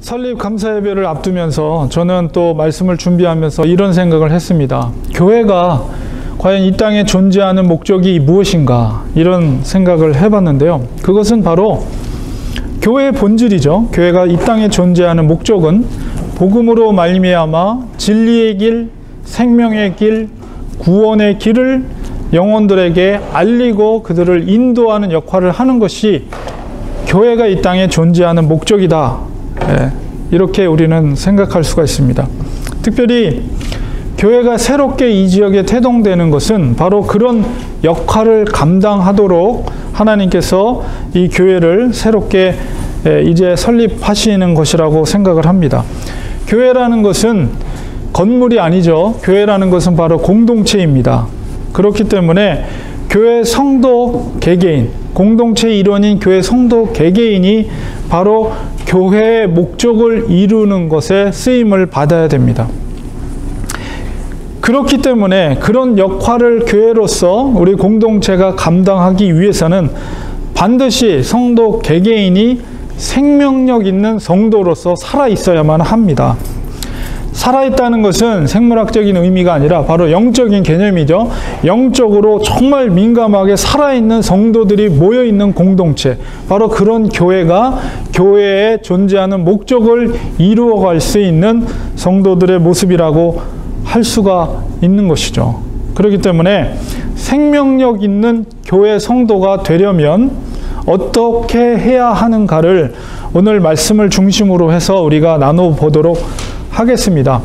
설립 감사 예배를 앞두면서 저는 또 말씀을 준비하면서 이런 생각을 했습니다. 교회가 과연 이 땅에 존재하는 목적이 무엇인가, 이런 생각을 해봤는데요. 그것은 바로 교회의 본질이죠. 교회가 이 땅에 존재하는 목적은 복음으로 말미암아 진리의 길, 생명의 길, 구원의 길을 영혼들에게 알리고 그들을 인도하는 역할을 하는 것이 교회가 이 땅에 존재하는 목적이다. 이렇게 우리는 생각할 수가 있습니다. 특별히 교회가 새롭게 이 지역에 태동되는 것은 바로 그런 역할을 감당하도록 하나님께서 이 교회를 새롭게 이제 설립하시는 것이라고 생각을 합니다. 교회라는 것은 건물이 아니죠. 교회라는 것은 바로 공동체입니다. 그렇기 때문에 교회 성도 개개인, 공동체의 일원인 교회 성도 개개인이 바로 교회의 목적을 이루는 것에 쓰임을 받아야 됩니다. 그렇기 때문에 그런 역할을 교회로서 우리 공동체가 감당하기 위해서는 반드시 성도 개개인이 생명력 있는 성도로서 살아 있어야만 합니다. 살아있다는 것은 생물학적인 의미가 아니라 바로 영적인 개념이죠. 영적으로 정말 민감하게 살아있는 성도들이 모여있는 공동체, 바로 그런 교회가 교회에 존재하는 목적을 이루어갈 수 있는 성도들의 모습이라고 할 수가 있는 것이죠. 그렇기 때문에 생명력 있는 교회 성도가 되려면 어떻게 해야 하는가를 오늘 말씀을 중심으로 해서 우리가 나눠보도록 하겠습니다.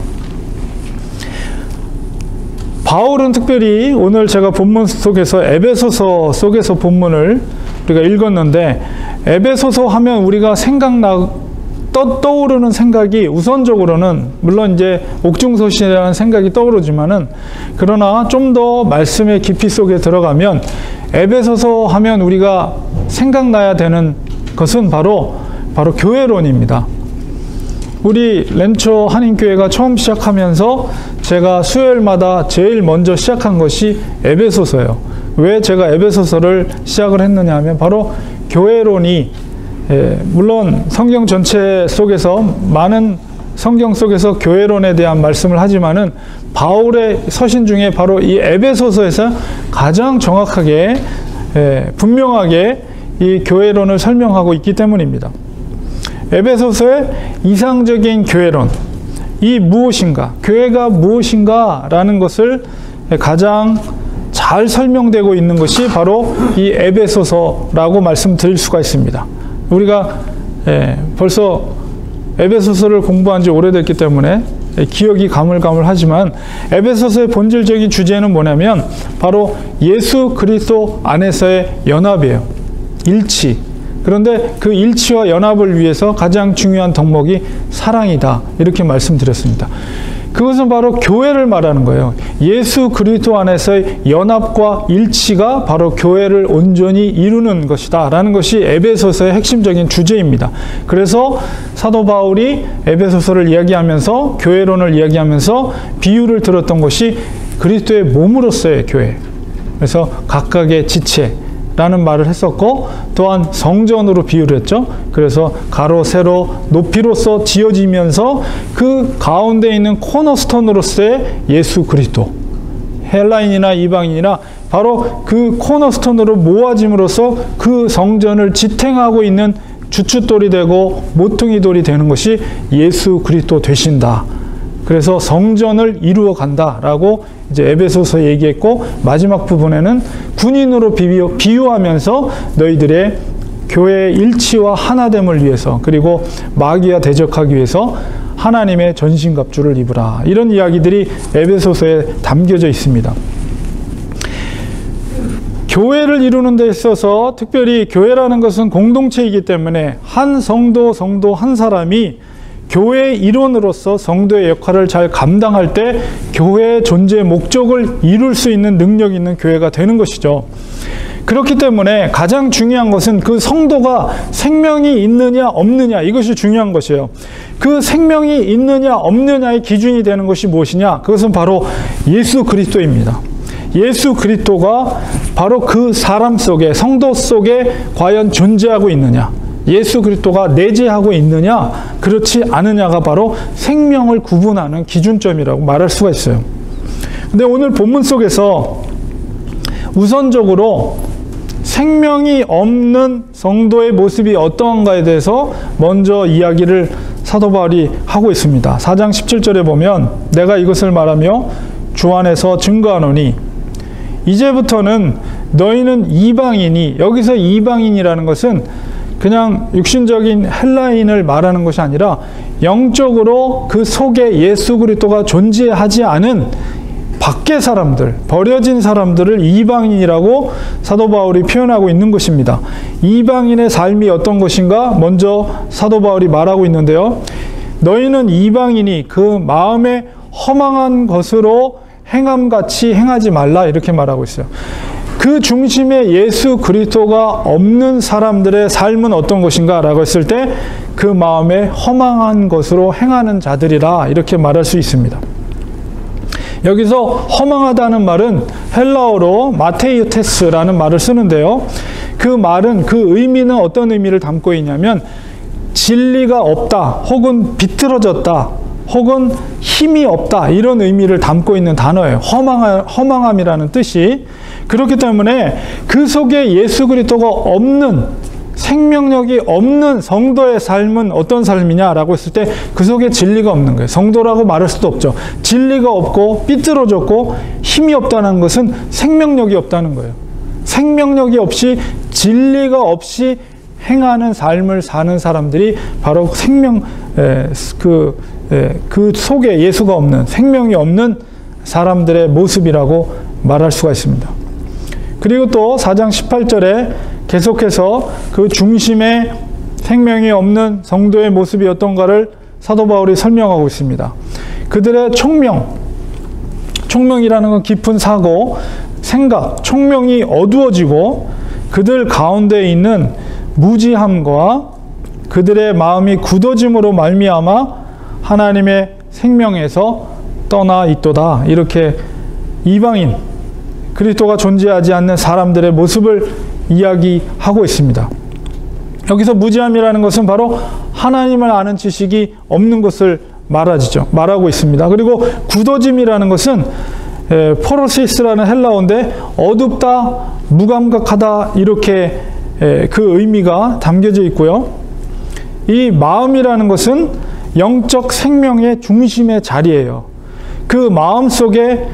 바울은 특별히 오늘 제가 본문 속에서 에베소서 속에서 본문을 우리가 읽었는데, 에베소서 하면 우리가 떠오르는 생각이 우선적으로는 물론 이제 옥중서신이라는 생각이 떠오르지만은, 그러나 좀 더 말씀의 깊이 속에 들어가면 에베소서 하면 우리가 생각나야 되는 것은 바로 교회론입니다. 우리 렌초 한인교회가 처음 시작하면서 제가 수요일마다 제일 먼저 시작한 것이 에베소서예요. 왜 제가 에베소서를 시작을 했느냐 하면 바로 교회론이, 물론 성경 전체 속에서 많은 성경 속에서 교회론에 대한 말씀을 하지만은 바울의 서신 중에 바로 이 에베소서에서 가장 정확하게 분명하게 이 교회론을 설명하고 있기 때문입니다. 에베소서의 이상적인 교회론, 이 무엇인가, 교회가 무엇인가 라는 것을 가장 잘 설명되고 있는 것이 바로 이 에베소서라고 말씀드릴 수가 있습니다. 우리가 벌써 에베소서를 공부한 지 오래됐기 때문에 기억이 가물가물하지만, 에베소서의 본질적인 주제는 뭐냐면 바로 예수 그리스도 안에서의 연합이에요. 일치. 그런데 그 일치와 연합을 위해서 가장 중요한 덕목이 사랑이다, 이렇게 말씀드렸습니다. 그것은 바로 교회를 말하는 거예요. 예수 그리스도 안에서의 연합과 일치가 바로 교회를 온전히 이루는 것이다 라는 것이 에베소서의 핵심적인 주제입니다. 그래서 사도 바울이 에베소서를 이야기하면서, 교회론을 이야기하면서 비유를 들었던 것이 그리스도의 몸으로서의 교회, 그래서 각각의 지체 라는 말을 했었고, 또한 성전으로 비유를 했죠. 그래서 가로, 세로, 높이로서 지어지면서 그 가운데 있는 코너스톤으로서의 예수 그리스도, 헬라인이나 이방인이나 바로 그 코너스톤으로 모아짐으로써 그 성전을 지탱하고 있는 주춧돌이 되고 모퉁이돌이 되는 것이 예수 그리스도 되신다. 그래서 성전을 이루어 간다라고 이제 에베소서 얘기했고, 마지막 부분에는 군인으로 비유하면서 너희들의 교회의 일치와 하나됨을 위해서, 그리고 마귀와 대적하기 위해서 하나님의 전신갑주를 입으라, 이런 이야기들이 에베소서에 담겨져 있습니다. 교회를 이루는 데 있어서 특별히 교회라는 것은 공동체이기 때문에 한 성도 한 사람이 교회의 일원으로서 성도의 역할을 잘 감당할 때 교회의 존재의 목적을 이룰 수 있는 능력 있는 교회가 되는 것이죠. 그렇기 때문에 가장 중요한 것은 그 성도가 생명이 있느냐 없느냐, 이것이 중요한 것이에요. 그 생명이 있느냐 없느냐의 기준이 되는 것이 무엇이냐? 그것은 바로 예수 그리스도입니다. 예수 그리스도가 바로 그 사람 속에, 성도 속에 과연 존재하고 있느냐, 예수 그리스도가 내재하고 있느냐 그렇지 않느냐가 바로 생명을 구분하는 기준점이라고 말할 수가 있어요. 근데 오늘 본문 속에서 우선적으로 생명이 없는 성도의 모습이 어떠한가에 대해서 먼저 이야기를 사도 바울이 하고 있습니다. 4장 17절에 보면 내가 이것을 말하며 주 안에서 증거하노니 이제부터는 너희는 이방인이, 여기서 이방인이라는 것은 그냥 육신적인 헬라인을 말하는 것이 아니라 영적으로 그 속에 예수 그리스도가 존재하지 않은 밖의 사람들, 버려진 사람들을 이방인이라고 사도 바울이 표현하고 있는 것입니다. 이방인의 삶이 어떤 것인가 먼저 사도 바울이 말하고 있는데요. 너희는 이방인이 그 마음에 허망한 것으로 행함같이 행하지 말라 이렇게 말하고 있어요. 그 중심에 예수 그리스도가 없는 사람들의 삶은 어떤 것인가 라고 했을 때 그 마음에 허망한 것으로 행하는 자들이라 이렇게 말할 수 있습니다. 여기서 허망하다는 말은 헬라어로 마테이오테스라는 말을 쓰는데요. 그 말은, 그 의미는 어떤 의미를 담고 있냐면 진리가 없다, 혹은 비틀어졌다, 혹은 힘이 없다 이런 의미를 담고 있는 단어예요. 허망함이라는 뜻이. 그렇기 때문에 그 속에 예수 그리스도가 없는, 생명력이 없는 성도의 삶은 어떤 삶이냐라고 했을 때 그 속에 진리가 없는 거예요. 성도라고 말할 수도 없죠. 진리가 없고 삐뚤어졌고 힘이 없다는 것은 생명력이 없다는 거예요. 생명력이 없이, 진리가 없이 행하는 삶을 사는 사람들이 바로 그 속에 예수가 없는, 생명이 없는 사람들의 모습이라고 말할 수가 있습니다. 그리고 또 4장 18절에 계속해서 그 중심에 생명이 없는 성도의 모습이 어떤가를 사도 바울이 설명하고 있습니다. 그들의 총명이라는 건 깊은 사고, 생각, 총명이 어두워지고 그들 가운데 있는 무지함과 그들의 마음이 굳어짐으로 말미암아 하나님의 생명에서 떠나 있도다. 이렇게 이방인, 그리스도가 존재하지 않는 사람들의 모습을 이야기하고 있습니다. 여기서 무지함이라는 것은 바로 하나님을 아는 지식이 없는 것을 말하고 있습니다. 그리고 굳어짐이라는 것은 포로시스라는 헬라어인데 어둡다, 무감각하다 이렇게 그 의미가 담겨져 있고요. 이 마음이라는 것은 영적 생명의 중심의 자리예요. 그 마음 속에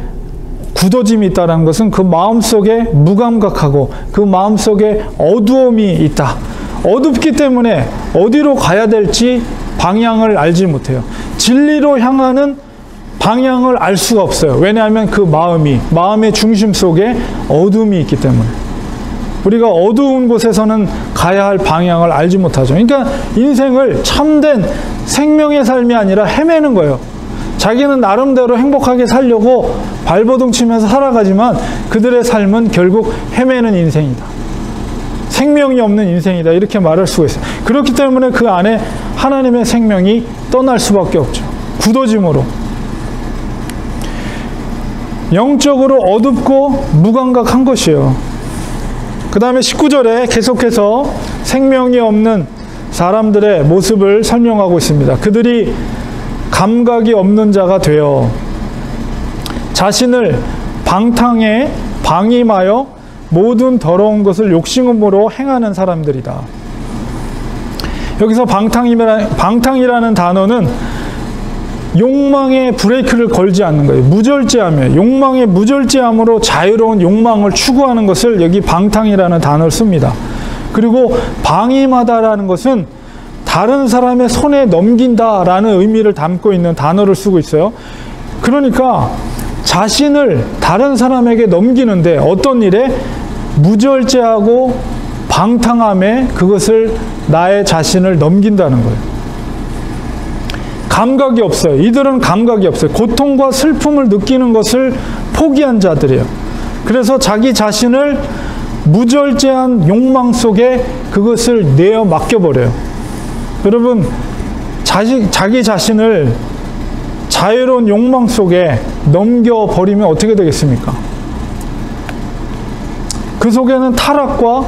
굳어짐이 있다는 것은 그 마음속에 무감각하고 그 마음속에 어두움이 있다. 어둡기 때문에 어디로 가야 될지 방향을 알지 못해요. 진리로 향하는 방향을 알 수가 없어요. 왜냐하면 그 마음의 중심 속에 어둠이 있기 때문에. 우리가 어두운 곳에서는 가야 할 방향을 알지 못하죠. 그러니까 인생을 참된 생명의 삶이 아니라 헤매는 거예요. 자기는 나름대로 행복하게 살려고 발버둥 치면서 살아가지만 그들의 삶은 결국 헤매는 인생이다. 생명이 없는 인생이다. 이렇게 말할 수가 있어요. 그렇기 때문에 그 안에 하나님의 생명이 떠날 수밖에 없죠. 굳어짐으로. 영적으로 어둡고 무감각한 것이에요. 그 다음에 19절에 계속해서 생명이 없는 사람들의 모습을 설명하고 있습니다. 그들이 감각이 없는 자가 되어 자신을 방탕에 방임하여 모든 더러운 것을 욕심으로 행하는 사람들이다. 여기서 방탕이라는 단어는 욕망의 브레이크를 걸지 않는 거예요. 무절제함이에요. 욕망의 무절제함으로 자유로운 욕망을 추구하는 것을 여기 방탕이라는 단어를 씁니다. 그리고 방임하다라는 것은 다른 사람의 손에 넘긴다라는 의미를 담고 있는 단어를 쓰고 있어요. 그러니까 자신을 다른 사람에게 넘기는데 어떤 일에 무절제하고 방탕함에 그것을 나의 자신을 넘긴다는 거예요. 감각이 없어요. 이들은 감각이 없어요. 고통과 슬픔을 느끼는 것을 포기한 자들이에요. 그래서 자기 자신을 무절제한 욕망 속에 그것을 내어 맡겨버려요. 여러분, 자기 자신을 자유로운 욕망 속에 넘겨버리면 어떻게 되겠습니까? 그 속에는 타락과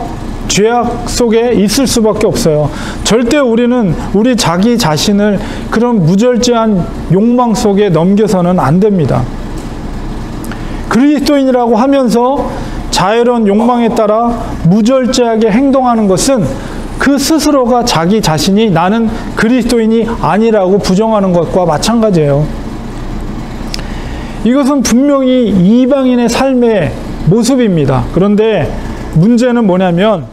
죄악 속에 있을 수밖에 없어요. 절대 우리는 우리 자기 자신을 그런 무절제한 욕망 속에 넘겨서는 안 됩니다. 그리스도인이라고 하면서 자유로운 욕망에 따라 무절제하게 행동하는 것은 그 스스로가 자기 자신이 나는 그리스도인이 아니라고 부정하는 것과 마찬가지예요. 이것은 분명히 이방인의 삶의 모습입니다. 그런데 문제는 뭐냐면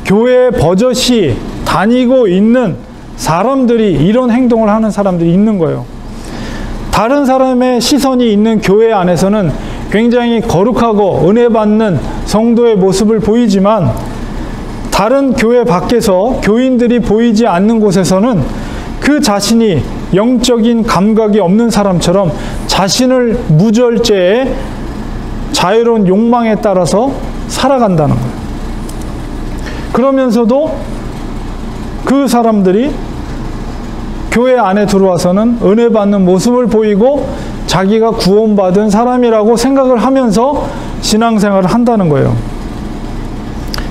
교회에 버젓이 다니고 있는 사람들이 이런 행동을 하는 사람들이 있는 거예요. 다른 사람의 시선이 있는 교회 안에서는 굉장히 거룩하고 은혜 받는 성도의 모습을 보이지만 다른 교회 밖에서 교인들이 보이지 않는 곳에서는 그 자신이 영적인 감각이 없는 사람처럼 자신을 무절제에 자유로운 욕망에 따라서 살아간다는 거예요. 그러면서도 그 사람들이 교회 안에 들어와서는 은혜 받는 모습을 보이고 자기가 구원받은 사람이라고 생각을 하면서 신앙생활을 한다는 거예요.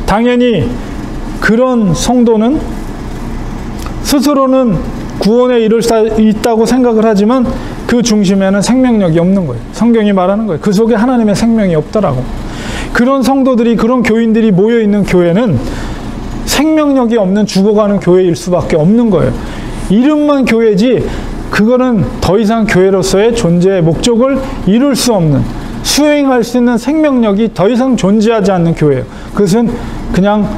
당연히 그런 성도는 스스로는 구원에 이를 수 있다고 생각을 하지만 그 중심에는 생명력이 없는 거예요. 성경이 말하는 거예요. 그 속에 하나님의 생명이 없더라고. 그런 성도들이, 그런 교인들이 모여있는 교회는 생명력이 없는 죽어가는 교회일 수밖에 없는 거예요. 이름만 교회지 그거는 더 이상 교회로서의 존재의 목적을 이룰 수 없는, 수행할 수 있는 생명력이 더 이상 존재하지 않는 교회예요. 그것은 그냥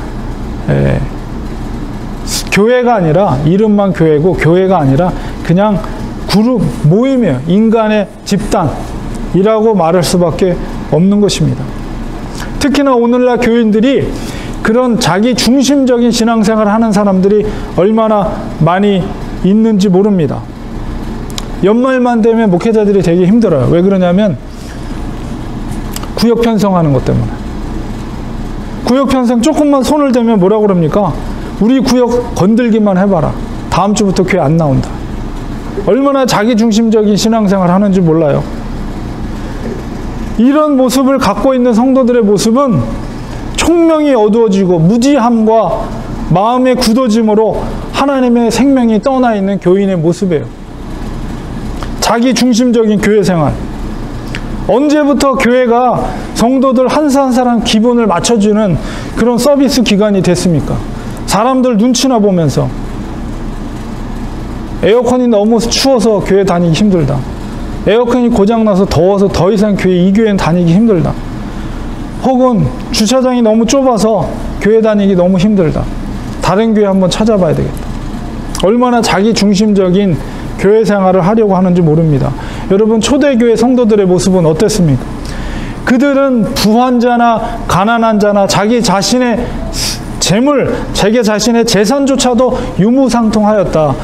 교회가 아니라 이름만 교회고 교회가 아니라 그냥 그룹, 모임이에요. 인간의 집단이라고 말할 수밖에 없는 것입니다. 특히나 오늘날 교인들이 그런 자기 중심적인 신앙생활을 하는 사람들이 얼마나 많이 있는지 모릅니다. 연말만 되면 목회자들이 되게 힘들어요. 왜 그러냐면 구역 편성하는 것 때문에. 구역 편성 조금만 손을 대면 뭐라고 그럽니까? 우리 구역 건들기만 해봐라. 다음 주부터 교회 안 나온다. 얼마나 자기 중심적인 신앙생활을 하는지 몰라요. 이런 모습을 갖고 있는 성도들의 모습은 총명이 어두워지고 무지함과 마음의 굳어짐으로 하나님의 생명이 떠나 있는 교인의 모습이에요. 자기 중심적인 교회 생활. 언제부터 교회가 성도들 한 사람 기분을 맞춰주는 그런 서비스 기관이 됐습니까? 사람들 눈치나 보면서 에어컨이 너무 추워서 교회 다니기 힘들다. 에어컨이 고장나서 더워서 더 이상 이 교회는 다니기 힘들다. 혹은 주차장이 너무 좁아서 교회 다니기 너무 힘들다. 다른 교회 한번 찾아봐야 되겠다. 얼마나 자기 중심적인 교회 생활을 하려고 하는지 모릅니다. 여러분, 초대교회 성도들의 모습은 어땠습니까? 그들은 부한자나 가난한 자나 자기 자신의 재물, 자기 자신의 재산조차도 유무상통하였다.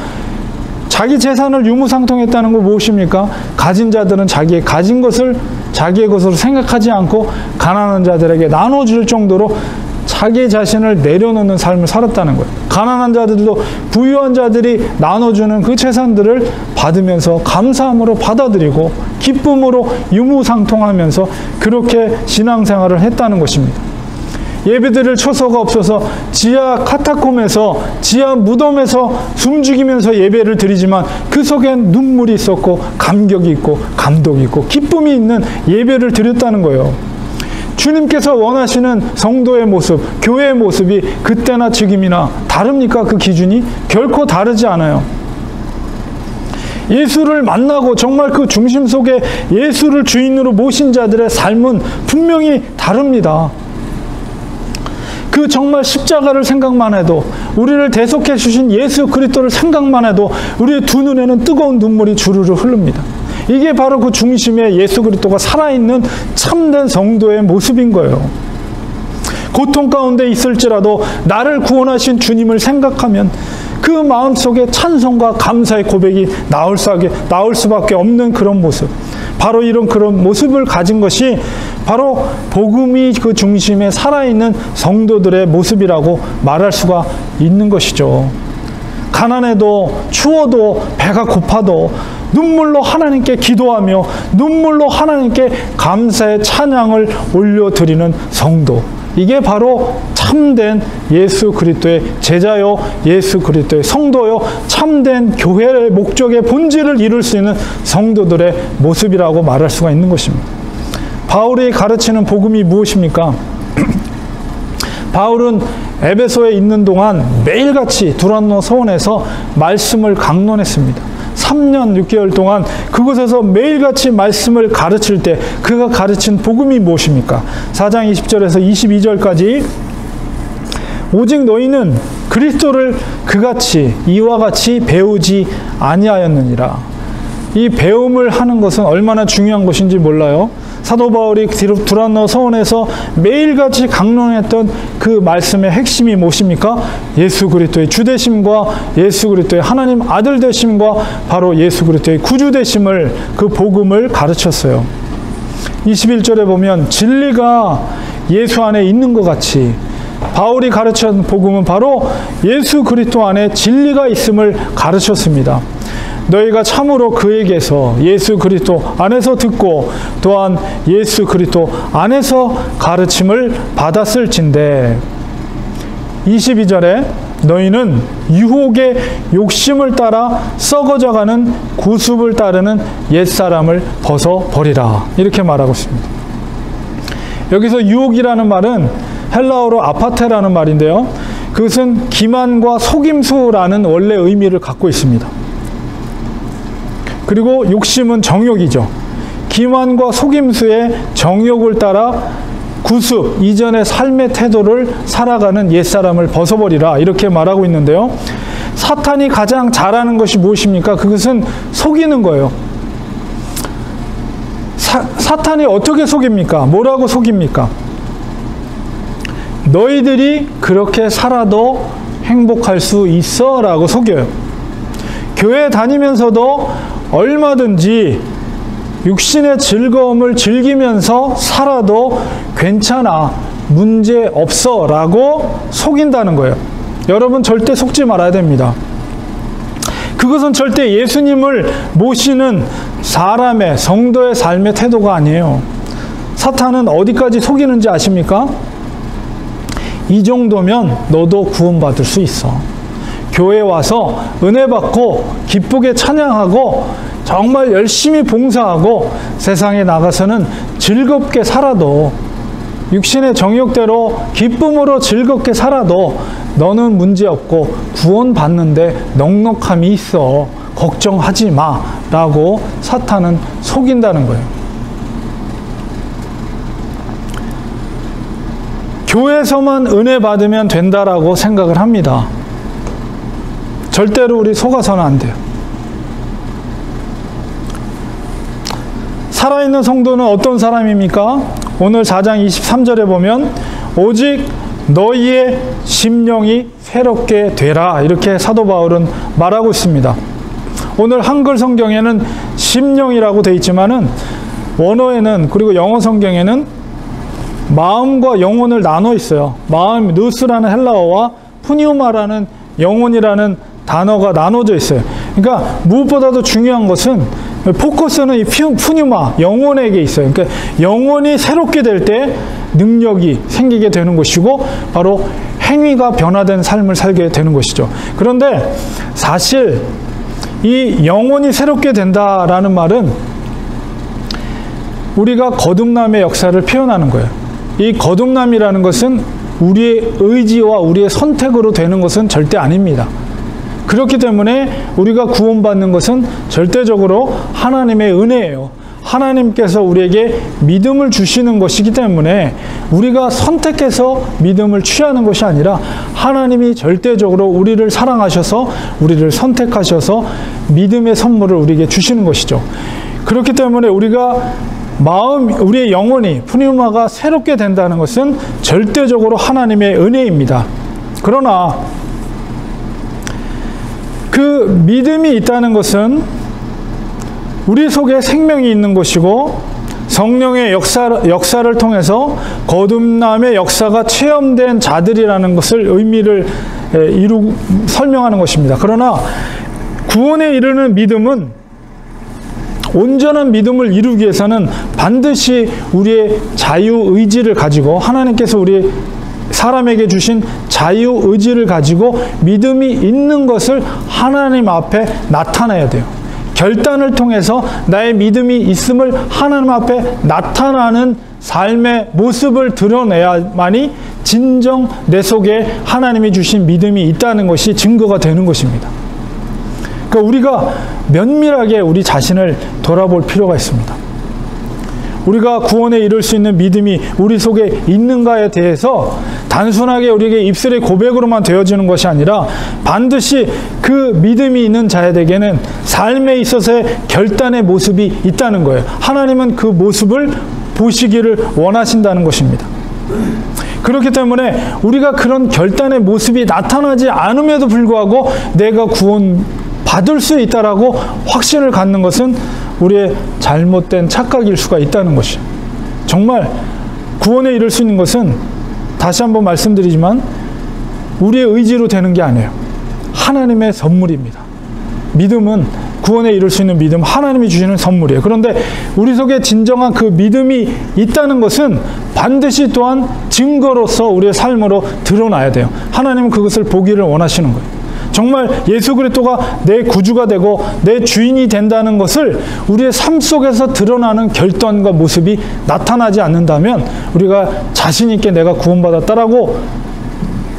자기 재산을 유무상통했다는 건 무엇입니까? 가진 자들은 자기의 가진 것을 자기의 것으로 생각하지 않고 가난한 자들에게 나눠줄 정도로 자기 자신을 내려놓는 삶을 살았다는 거예요. 가난한 자들도 부유한 자들이 나눠주는 그 재산들을 받으면서 감사함으로 받아들이고 기쁨으로 유무상통하면서 그렇게 신앙생활을 했다는 것입니다. 예배드릴 처소가 없어서 지하 카타콤에서, 지하 무덤에서 숨죽이면서 예배를 드리지만 그 속엔 눈물이 있었고 감격이 있고 감동이 있고 기쁨이 있는 예배를 드렸다는 거예요. 주님께서 원하시는 성도의 모습, 교회의 모습이 그때나 지금이나 다릅니까? 그 기준이? 결코 다르지 않아요. 예수를 만나고 정말 그 중심 속에 예수를 주인으로 모신 자들의 삶은 분명히 다릅니다. 그 정말 십자가를 생각만 해도, 우리를 대속해 주신 예수 그리스도를 생각만 해도 우리의 두 눈에는 뜨거운 눈물이 주르르 흐릅니다. 이게 바로 그 중심에 예수 그리스도가 살아있는 참된 성도의 모습인 거예요. 고통 가운데 있을지라도 나를 구원하신 주님을 생각하면 그 마음속에 찬송과 감사의 고백이 나올 수밖에 없는 그런 모습. 바로 이런 그런 모습을 가진 것이 바로 복음이 그 중심에 살아있는 성도들의 모습이라고 말할 수가 있는 것이죠. 가난해도 추워도 배가 고파도 눈물로 하나님께 기도하며 눈물로 하나님께 감사의 찬양을 올려드리는 성도. 이게 바로 참된 예수 그리스도의 제자요, 예수 그리스도의 성도요, 참된 교회의 목적의 본질을 이룰 수 있는 성도들의 모습이라고 말할 수가 있는 것입니다. 바울이 가르치는 복음이 무엇입니까? 바울은 에베소에 있는 동안 매일같이 두란노 서원에서 말씀을 강론했습니다. 3년 6개월 동안 그곳에서 매일같이 말씀을 가르칠 때 그가 가르친 복음이 무엇입니까? 4장 20절에서 22절까지 오직 너희는 그리스도를 그같이 이와 같이 배우지 아니하였느니라. 이 배움을 하는 것은 얼마나 중요한 것인지 몰라요. 사도 바울이 두란노 서원에서 매일같이 강론했던 그 말씀의 핵심이 무엇입니까? 예수 그리스도의 주되심과 예수 그리스도의 하나님 아들 되심과 바로 예수 그리스도의 구주 되심을, 그 복음을 가르쳤어요. 21절에 보면 진리가 예수 안에 있는 것 같이 바울이 가르친 복음은 바로 예수 그리스도 안에 진리가 있음을 가르쳤습니다. 너희가 참으로 그에게서 예수 그리스도 안에서 듣고 또한 예수 그리스도 안에서 가르침을 받았을진데 22절에 너희는 유혹의 욕심을 따라 썩어져가는 구습을 따르는 옛사람을 벗어버리라, 이렇게 말하고 있습니다. 여기서 유혹이라는 말은 헬라어로 아파테라는 말인데요, 그것은 기만과 속임수라는 원래 의미를 갖고 있습니다. 그리고 욕심은 정욕이죠. 기만과 속임수의 정욕을 따라 구습, 이전의 삶의 태도를 살아가는 옛사람을 벗어버리라, 이렇게 말하고 있는데요. 사탄이 가장 잘하는 것이 무엇입니까? 그것은 속이는 거예요. 사탄이 어떻게 속입니까? 뭐라고 속입니까? 너희들이 그렇게 살아도 행복할 수 있어 라고 속여요. 교회 다니면서도 얼마든지 육신의 즐거움을 즐기면서 살아도 괜찮아, 문제 없어 라고 속인다는 거예요. 여러분 절대 속지 말아야 됩니다. 그것은 절대 예수님을 모시는 사람의, 성도의 삶의 태도가 아니에요. 사탄은 어디까지 속이는지 아십니까? 이 정도면 너도 구원받을 수 있어. 교회에 와서 은혜 받고 기쁘게 찬양하고 정말 열심히 봉사하고 세상에 나가서는 즐겁게 살아도, 육신의 정욕대로 기쁨으로 즐겁게 살아도 너는 문제없고 구원받는데 넉넉함이 있어, 걱정하지 마 라고 사탄은 속인다는 거예요. 교회에서만 은혜 받으면 된다라고 생각을 합니다. 절대로 우리 속아서는 안 돼요. 살아있는 성도는 어떤 사람입니까? 오늘 4장 23절에 보면 오직 너희의 심령이 새롭게 되라, 이렇게 사도 바울은 말하고 있습니다. 오늘 한글 성경에는 심령이라고 되어 있지만은 원어에는, 그리고 영어 성경에는 마음과 영혼을 나눠 있어요. 마음, 누스라는 헬라어와 푸니우마라는 영혼이라는 단어가 나눠져 있어요. 그러니까 무엇보다도 중요한 것은 포커스는 이 푸니우마, 영혼에게 있어요. 그러니까 영혼이 새롭게 될 때 능력이 생기게 되는 것이고 바로 행위가 변화된 삶을 살게 되는 것이죠. 그런데 사실 이 영혼이 새롭게 된다라는 말은 우리가 거듭남의 역사를 표현하는 거예요. 이 거듭남이라는 것은 우리의 의지와 우리의 선택으로 되는 것은 절대 아닙니다. 그렇기 때문에 우리가 구원받는 것은 절대적으로 하나님의 은혜예요. 하나님께서 우리에게 믿음을 주시는 것이기 때문에 우리가 선택해서 믿음을 취하는 것이 아니라 하나님이 절대적으로 우리를 사랑하셔서 우리를 선택하셔서 믿음의 선물을 우리에게 주시는 것이죠. 그렇기 때문에 우리가 우리의 영혼이, 푸니우마가 새롭게 된다는 것은 절대적으로 하나님의 은혜입니다. 그러나 그 믿음이 있다는 것은 우리 속에 생명이 있는 것이고 성령의 역사를 통해서 거듭남의 역사가 체험된 자들이라는 것을 의미를 설명하는 것입니다. 그러나 구원에 이르는 믿음은 온전한 믿음을 이루기 위해서는 반드시 우리의 자유의지를 가지고 하나님께서 우리 사람에게 주신 자유의지를 가지고 믿음이 있는 것을 하나님 앞에 나타내야 돼요. 결단을 통해서 나의 믿음이 있음을 하나님 앞에 나타나는 삶의 모습을 드러내야만이 진정 내 속에 하나님이 주신 믿음이 있다는 것이 증거가 되는 것입니다. 그러니까 우리가 면밀하게 우리 자신을 돌아볼 필요가 있습니다. 우리가 구원에 이를 수 있는 믿음이 우리 속에 있는가에 대해서 단순하게 우리에게 입술의 고백으로만 되어지는 것이 아니라 반드시 그 믿음이 있는 자에게는 삶에 있어서의 결단의 모습이 있다는 거예요. 하나님은 그 모습을 보시기를 원하신다는 것입니다. 그렇기 때문에 우리가 그런 결단의 모습이 나타나지 않음에도 불구하고 내가 구원받을 수 있다라고 확신을 갖는 것은 우리의 잘못된 착각일 수가 있다는 것이죠. 정말 구원에 이를 수 있는 것은 다시 한번 말씀드리지만 우리의 의지로 되는 게 아니에요. 하나님의 선물입니다. 믿음은 구원에 이를 수 있는 믿음, 하나님이 주시는 선물이에요. 그런데 우리 속에 진정한 그 믿음이 있다는 것은 반드시 또한 증거로서 우리의 삶으로 드러나야 돼요. 하나님은 그것을 보기를 원하시는 거예요. 정말 예수 그리스도가 내 구주가 되고 내 주인이 된다는 것을 우리의 삶 속에서 드러나는 결단과 모습이 나타나지 않는다면 우리가 자신 있게 내가 구원받았다라고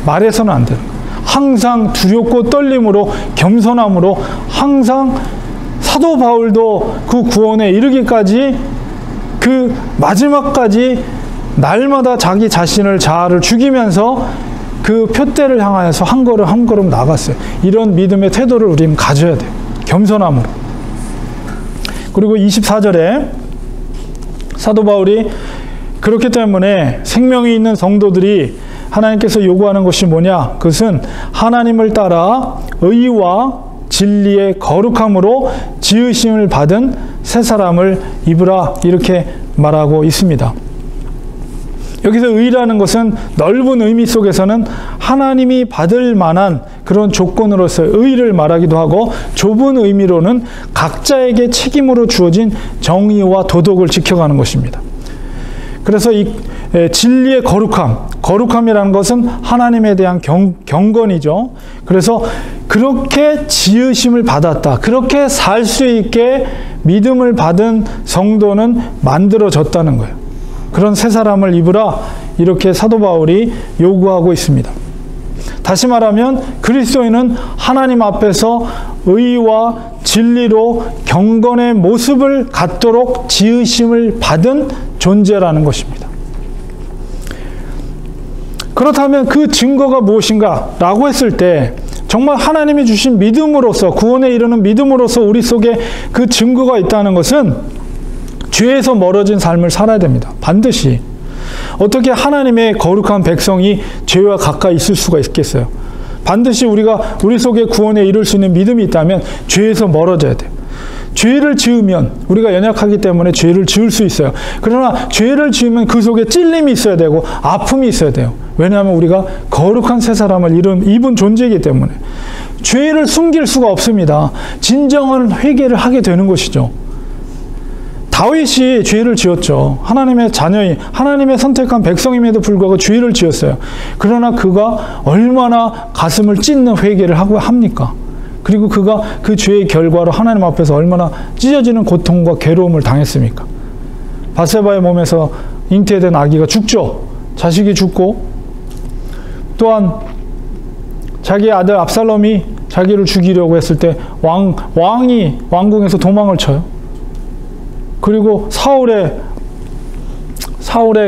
말해서는 안 돼요. 항상 두렵고 떨림으로 겸손함으로 항상 사도 바울도 그 구원에 이르기까지 그 마지막까지 날마다 자기 자신을 자아를 죽이면서 그 표대를 향하여서 한 걸음 한 걸음 나갔어요. 이런 믿음의 태도를 우리는 가져야 돼요. 겸손함으로. 그리고 24절에 사도 바울이 그렇기 때문에 생명이 있는 성도들이 하나님께서 요구하는 것이 뭐냐? 그것은 하나님을 따라 의와 진리의 거룩함으로 지으심을 받은 새 사람을 입으라, 이렇게 말하고 있습니다. 여기서 의라는 것은 넓은 의미 속에서는 하나님이 받을 만한 그런 조건으로서 의를 말하기도 하고, 좁은 의미로는 각자에게 책임으로 주어진 정의와 도덕을 지켜가는 것입니다. 그래서 이 진리의 거룩함이라는 것은 하나님에 대한 경건이죠. 그래서 그렇게 지으심을 받았다, 그렇게 살 수 있게 믿음을 받은 성도는 만들어졌다는 거예요. 그런 새 사람을 입으라, 이렇게 사도 바울이 요구하고 있습니다. 다시 말하면 그리스도인은 하나님 앞에서 의와 진리로 경건의 모습을 갖도록 지으심을 받은 존재라는 것입니다. 그렇다면 그 증거가 무엇인가 라고 했을 때, 정말 하나님이 주신 믿음으로서, 구원에 이르는 믿음으로서 우리 속에 그 증거가 있다는 것은 죄에서 멀어진 삶을 살아야 됩니다. 반드시. 어떻게 하나님의 거룩한 백성이 죄와 가까이 있을 수가 있겠어요? 반드시 우리가 우리 속에 구원에 이룰 수 있는 믿음이 있다면 죄에서 멀어져야 돼요. 죄를 지으면, 우리가 연약하기 때문에 죄를 지을 수 있어요. 그러나 죄를 지으면 그 속에 찔림이 있어야 되고 아픔이 있어야 돼요. 왜냐하면 우리가 거룩한 새 사람을 입은 존재이기 때문에. 죄를 숨길 수가 없습니다. 진정한 회개를 하게 되는 것이죠. 다윗이 죄를 지었죠. 하나님의 자녀인, 하나님의 선택한 백성임에도 불구하고 죄를 지었어요. 그러나 그가 얼마나 가슴을 찢는 회개를 하고 합니까? 그리고 그가 그 죄의 결과로 하나님 앞에서 얼마나 찢어지는 고통과 괴로움을 당했습니까? 밧세바의 몸에서 잉태된 아기가 죽죠. 자식이 죽고, 또한 자기 아들 압살롬이 자기를 죽이려고 했을 때 왕이 왕궁에서 도망을 쳐요. 그리고 사울의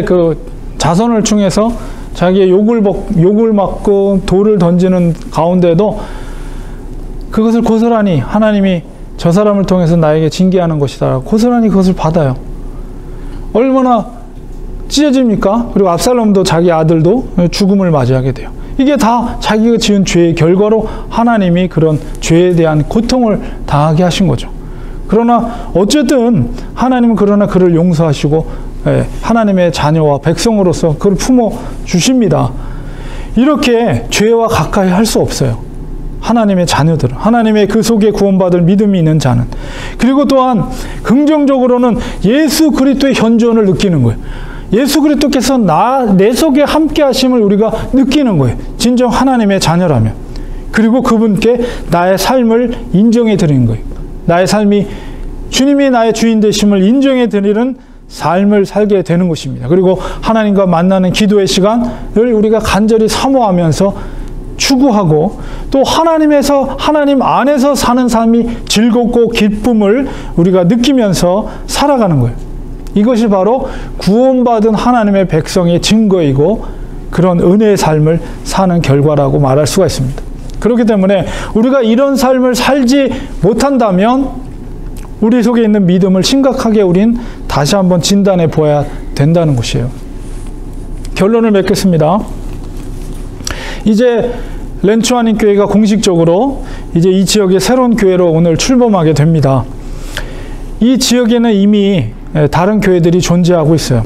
그 자손을 충해서 자기의 욕을 맞고 돌을 던지는 가운데도 그것을 고스란히 하나님이 저 사람을 통해서 나에게 징계하는 것이다, 고스란히 그것을 받아요. 얼마나 찢어집니까? 그리고 압살롬도 자기 아들도 죽음을 맞이하게 돼요. 이게 다 자기가 지은 죄의 결과로 하나님이 그런 죄에 대한 고통을 당하게 하신 거죠. 그러나 어쨌든 하나님은 그러나 그를 용서하시고 하나님의 자녀와 백성으로서 그를 품어 주십니다. 이렇게 죄와 가까이 할 수 없어요. 하나님의 자녀들, 하나님의 그 속에 구원받을 믿음이 있는 자는, 그리고 또한 긍정적으로는 예수 그리스도의 현존을 느끼는 거예요. 예수 그리스도께서 내 속에 함께 하심을 우리가 느끼는 거예요. 진정 하나님의 자녀라면. 그리고 그분께 나의 삶을 인정해 드리는 거예요. 나의 삶이 주님이 나의 주인 되심을 인정해 드리는 삶을 살게 되는 것입니다. 그리고 하나님과 만나는 기도의 시간을 우리가 간절히 사모하면서 추구하고, 또 하나님 안에서 사는 삶이 즐겁고 기쁨을 우리가 느끼면서 살아가는 거예요. 이것이 바로 구원받은 하나님의 백성의 증거이고 그런 은혜의 삶을 사는 결과라고 말할 수가 있습니다. 그렇기 때문에 우리가 이런 삶을 살지 못한다면 우리 속에 있는 믿음을 심각하게 우린 다시 한번 진단해 보아야 된다는 것이에요. 결론을 맺겠습니다. 이제 렌츠와닝 교회가 공식적으로 이제 이 지역의 새로운 교회로 오늘 출범하게 됩니다. 이 지역에는 이미 다른 교회들이 존재하고 있어요.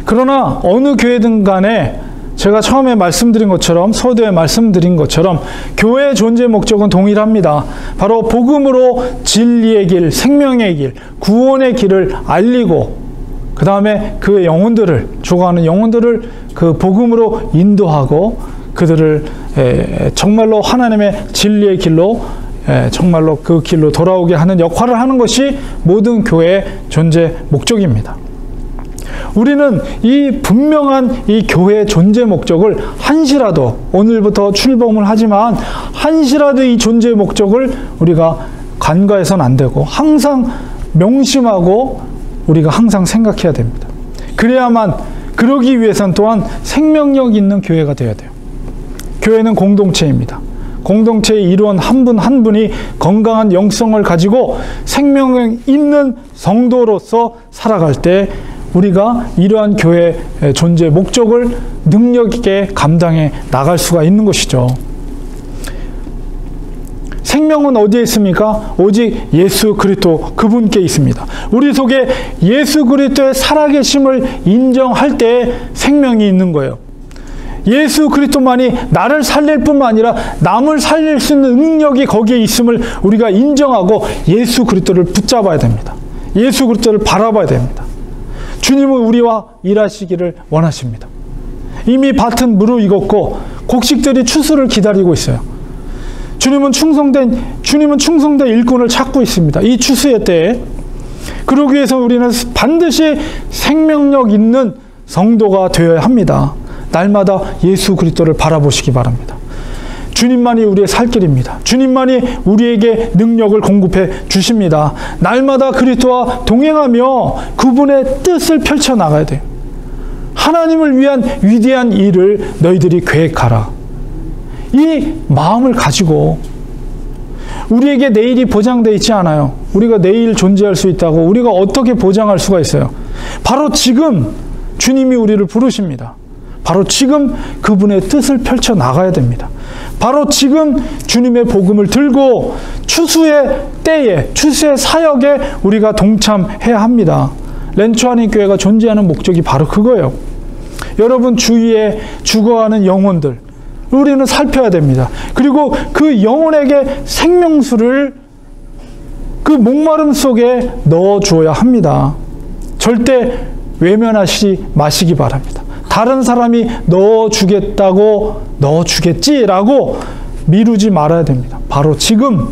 그러나 어느 교회든 간에 제가 처음에 말씀드린 것처럼, 서두에 말씀드린 것처럼 교회의 존재 목적은 동일합니다. 바로 복음으로 진리의 길, 생명의 길, 구원의 길을 알리고, 그 다음에 그 영혼들을, 죽어가는 영혼들을 그 복음으로 인도하고 그들을 정말로 하나님의 진리의 길로, 정말로 그 길로 돌아오게 하는 역할을 하는 것이 모든 교회의 존재 목적입니다. 우리는 이 분명한 이 교회의 존재 목적을 한시라도, 오늘부터 출범을 하지만 한시라도 이 존재 목적을 우리가 간과해서는 안 되고 항상 명심하고 우리가 항상 생각해야 됩니다. 그래야만, 그러기 위해선 또한 생명력 있는 교회가 되어야 돼요. 교회는 공동체입니다. 공동체의 일원 한 분 한 분이 건강한 영성을 가지고 생명 있는 성도로서 살아갈 때 우리가 이러한 교회의 존재 목적을 능력 있게 감당해 나갈 수가 있는 것이죠. 생명은 어디에 있습니까? 오직 예수 그리스도 그분께 있습니다. 우리 속에 예수 그리스도의 살아계심을 인정할 때 생명이 있는 거예요. 예수 그리스도만이 나를 살릴 뿐만 아니라 남을 살릴 수 있는 능력이 거기에 있음을 우리가 인정하고 예수 그리스도를 붙잡아야 됩니다. 예수 그리스도를 바라봐야 됩니다. 주님은 우리와 일하시기를 원하십니다. 이미 밭은 무르익었고 곡식들이 추수를 기다리고 있어요. 주님은 충성된 일꾼을 찾고 있습니다. 이 추수의 때에. 그러기 위해서 우리는 반드시 생명력 있는 성도가 되어야 합니다. 날마다 예수 그리스도를 바라보시기 바랍니다. 주님만이 우리의 살 길입니다. 주님만이 우리에게 능력을 공급해 주십니다. 날마다 그리스도와 동행하며 그분의 뜻을 펼쳐나가야 돼요. 하나님을 위한 위대한 일을 너희들이 계획하라. 이 마음을 가지고, 우리에게 내일이 보장되어 있지 않아요. 우리가 내일 존재할 수 있다고 우리가 어떻게 보장할 수가 있어요? 바로 지금 주님이 우리를 부르십니다. 바로 지금 그분의 뜻을 펼쳐나가야 됩니다. 바로 지금 주님의 복음을 들고 추수의 때에, 추수의 사역에 우리가 동참해야 합니다. 렌츠와닝 교회가 존재하는 목적이 바로 그거예요. 여러분 주위에 죽어가는 영혼들, 우리는 살펴야 됩니다. 그리고 그 영혼에게 생명수를 그 목마름 속에 넣어주어야 합니다. 절대 외면하지 마시기 바랍니다. 다른 사람이 넣어주겠다고 넣어주겠지라고 미루지 말아야 됩니다. 바로 지금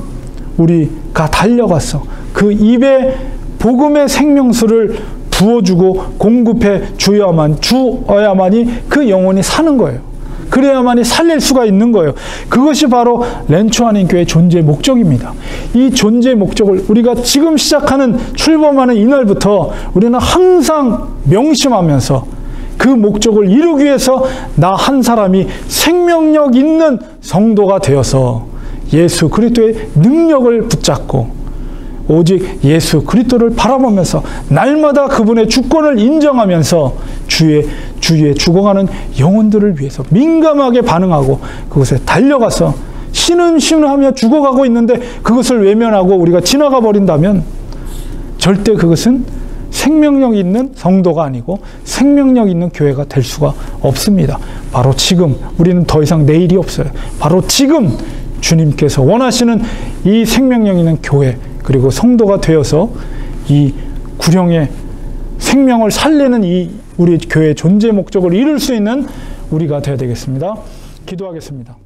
우리가 달려가서 그 입에 복음의 생명수를 부어주고 공급해 주어야만이 그 영혼이 사는 거예요. 그래야만이 살릴 수가 있는 거예요. 그것이 바로 렌츠와닝 교회의 존재 목적입니다. 이 존재 목적을 우리가 지금 시작하는, 출범하는 이날부터 우리는 항상 명심하면서 그 목적을 이루기 위해서 나 한 사람이 생명력 있는 성도가 되어서 예수 그리스도의 능력을 붙잡고 오직 예수 그리스도를 바라보면서 날마다 그분의 주권을 인정하면서 주위에 죽어가는 영혼들을 위해서 민감하게 반응하고 그곳에 달려가서 신음하며 죽어가고 있는데 그것을 외면하고 우리가 지나가 버린다면 절대 그것은 생명력 있는 성도가 아니고 생명력 있는 교회가 될 수가 없습니다. 바로 지금, 우리는 더 이상 내일이 없어요. 바로 지금 주님께서 원하시는 이 생명력 있는 교회, 그리고 성도가 되어서 이 구령의 생명을 살리는 이 우리 교회의 존재 목적을 이룰 수 있는 우리가 되어야 되겠습니다. 기도하겠습니다.